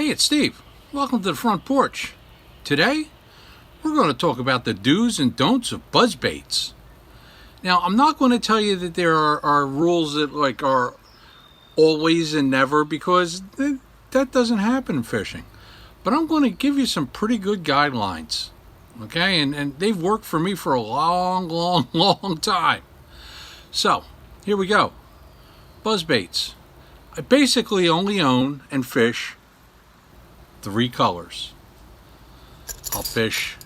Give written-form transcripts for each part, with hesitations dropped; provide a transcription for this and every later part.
Hey, it's Steve. Welcome to the front porch. Today, we're going to talk about the do's and don'ts of buzzbaits. Now, I'm not going to tell you that there are rules that are always and never, because that doesn't happen in fishing. But I'm going to give you some pretty good guidelines. Okay, and they've worked for me for a long time. So, here we go. Buzzbaits. I basically only own and fish 3 colors. I'll fish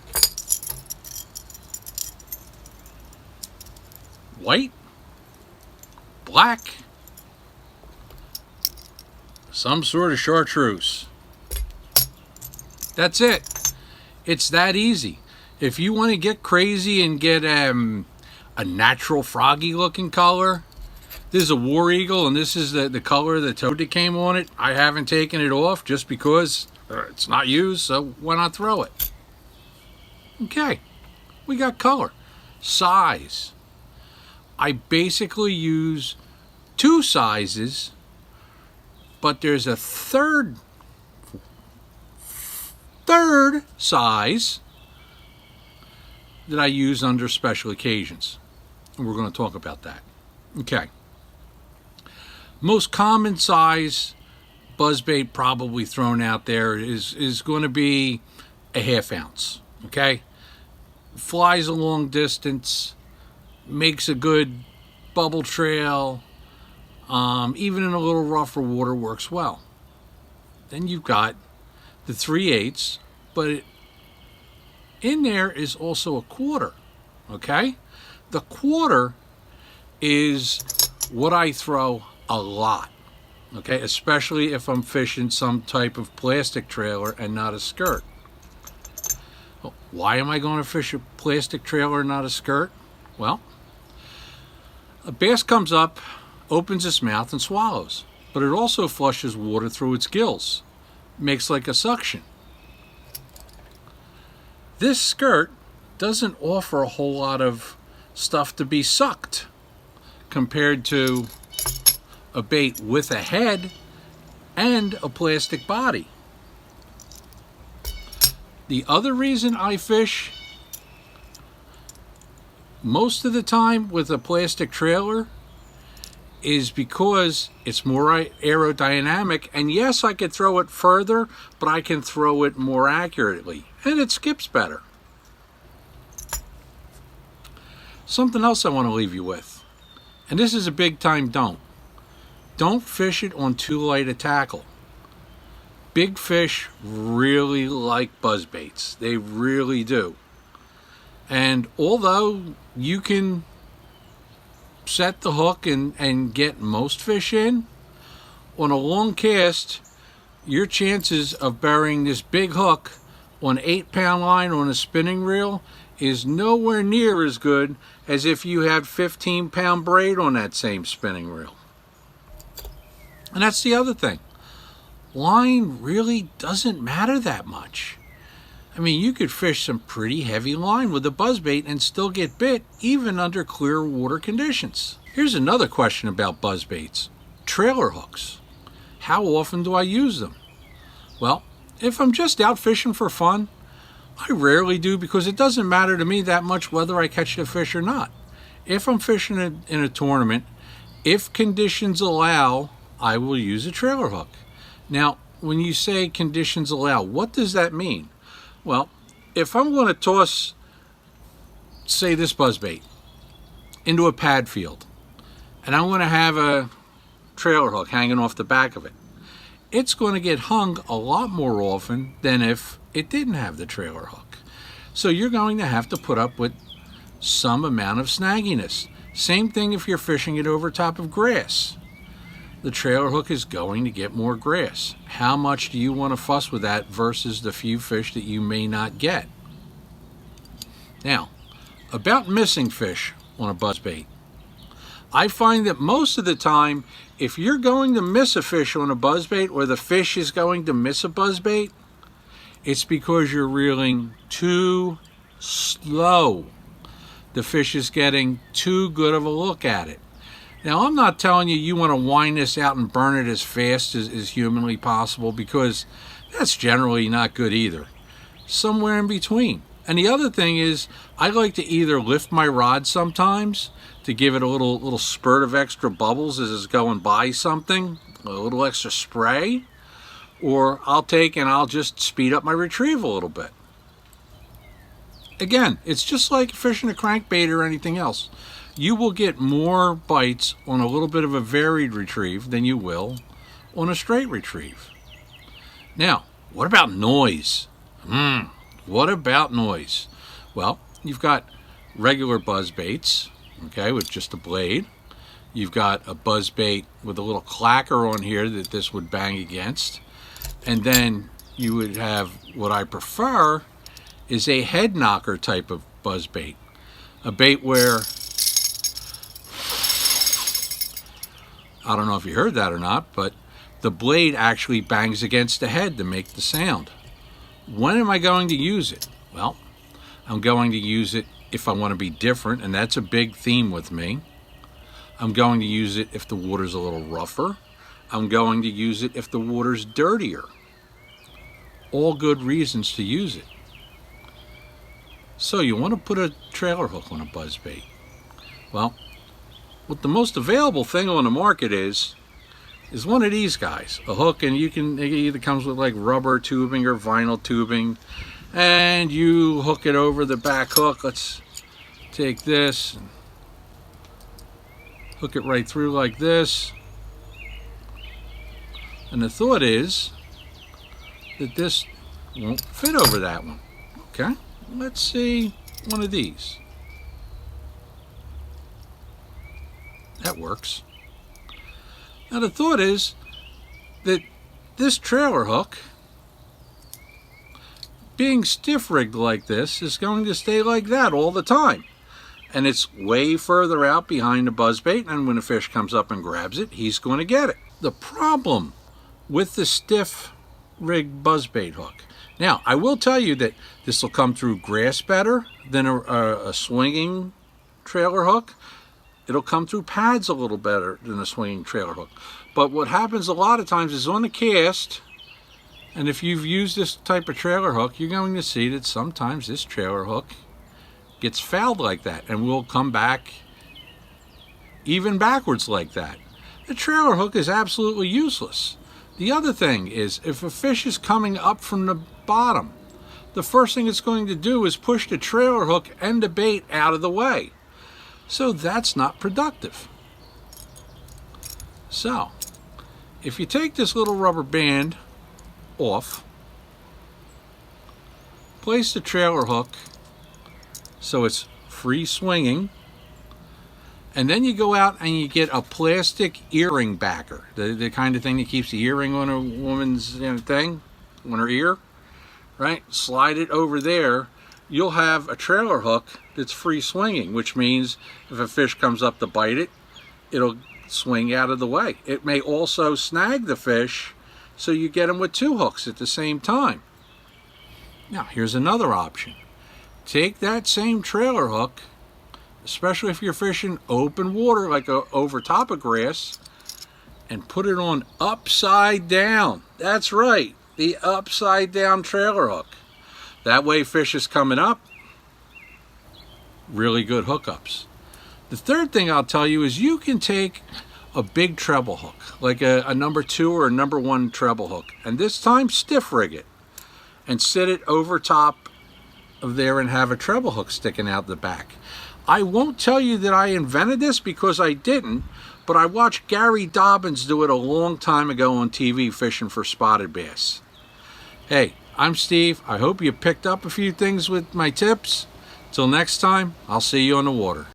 white, black, some sort of chartreuse. That's it. It's that easy. If you want to get crazy and get a natural froggy looking color, this is a War Eagle, and this is the color, the toad that came on it. I haven't taken it off just because it's not used, so why not throw it? Okay, we got color. Size. I basically use 2 sizes, but there's a third size that I use under special occasions. And we're going to talk about that. Okay. Most common size buzzbait probably thrown out there is going to be a 1/2 ounce. Okay, flies a long distance, makes a good bubble trail, even in a little rougher water works well. Then you've got the 3/8, but in there is also a 1/4. Okay, the 1/4 is what I throw a lot. Okay, especially if I'm fishing some type of plastic trailer and not a skirt. Well, why am I going to fish a plastic trailer and not a skirt? Well, a bass comes up, opens its mouth and swallows, but it also flushes water through its gills. Makes like a suction. This skirt doesn't offer a whole lot of stuff to be sucked compared to a bait with a head and a plastic body. The other reason I fish most of the time with a plastic trailer is because it's more aerodynamic, and yes, I could throw it further, but I can throw it more accurately, and it skips better. Something else I want to leave you with, and this is a big time don't. Don't fish it on too light a tackle. Big fish really like buzzbaits. They really do. And although you can set the hook and get most fish in, on a long cast, your chances of burying this big hook on 8-pound line on a spinning reel is nowhere near as good as if you had 15-pound braid on that same spinning reel. And that's the other thing. Line really doesn't matter that much. I mean, you could fish some pretty heavy line with a buzzbait and still get bit, even under clear water conditions. Here's another question about buzzbaits. Trailer hooks. How often do I use them? Well, if I'm just out fishing for fun, I rarely do, because it doesn't matter to me that much whether I catch the fish or not. If I'm fishing in a tournament, if conditions allow, I will use a trailer hook. Now, when you say conditions allow, what does that mean? Well, if I'm going to toss, say, this buzzbait into a pad field, and I'm going to have a trailer hook hanging off the back of it, it's going to get hung a lot more often than if it didn't have the trailer hook. So you're going to have to put up with some amount of snagginess. Same thing if you're fishing it over top of grass. The trailer hook is going to get more grass. How much do you want to fuss with that versus the few fish that you may not get? Now, about missing fish on a buzzbait. I find that most of the time, if you're going to miss a fish on a buzzbait, or the fish is going to miss a buzzbait, it's because you're reeling too slow. The fish is getting too good of a look at it. Now, I'm not telling you want to wind this out and burn it as fast as humanly possible, because That's generally not good either. Somewhere in between. And the other thing is, I like to either lift my rod sometimes to give it a little spurt of extra bubbles as it's going by something, a little extra spray, or I'll take and I'll just speed up my retrieve a little bit. Again, it's just like fishing a crankbait or anything else. You will get more bites on a little bit of a varied retrieve than you will on a straight retrieve. Now, what about noise? What about noise? Well, you've got regular buzz baits, okay, with just a blade. You've got a buzz bait with a little clacker on here that this would bang against. And then you would have what I prefer is a head knocker type of buzz bait. A bait where, I don't know if you heard that or not, but the blade actually bangs against the head to make the sound. When am I going to use it? Well, I'm going to use it if I want to be different, and that's a big theme with me. I'm going to use it if the water's a little rougher. I'm going to use it if the water's dirtier. All good reasons to use it. So you want to put a trailer hook on a buzzbait. Well, what the most available thing on the market is one of these guys. A hook, and it either comes with like rubber tubing or vinyl tubing, and you hook it over the back hook. Let's take this and hook it right through like this. And the thought is that this won't fit over that one. Okay, let's see one of these. That works. Now the thought is that this trailer hook, being stiff rigged like this, is going to stay like that all the time. And it's way further out behind the buzzbait, and when a fish comes up and grabs it, he's going to get it. The problem with the stiff rigged buzzbait hook. Now, I will tell you that this will come through grass better than a swinging trailer hook. It'll come through pads a little better than a swinging trailer hook. But what happens a lot of times is on the cast, and if you've used this type of trailer hook, you're going to see that sometimes this trailer hook gets fouled like that and will come back even backwards like that. The trailer hook is absolutely useless. The other thing is, if a fish is coming up from the bottom, the first thing it's going to do is push the trailer hook and the bait out of the way. So that's not productive. So, if you take this little rubber band off, place the trailer hook so it's free swinging, and then you go out and you get a plastic earring backer, the kind of thing that keeps the earring on a woman's thing, on her ear, right? Slide it over there. You'll have a trailer hook that's free swinging, which means if a fish comes up to bite it, it'll swing out of the way. It may also snag the fish, so you get them with two hooks at the same time. Now, here's another option. Take that same trailer hook, especially if you're fishing open water like over top of grass, and put it on upside down. That's right, the upside down trailer hook. That way fish is coming up, really good hookups. The third thing I'll tell you is you can take a big treble hook, like a number 2 or a number 1 treble hook, and this time stiff rig it and sit it over top of there and have a treble hook sticking out the back. I won't tell you that I invented this because I didn't, but I watched Gary Dobbins do it a long time ago on TV fishing for spotted bass. Hey, I'm Steve. I hope you picked up a few things with my tips. Till next time, I'll see you on the water.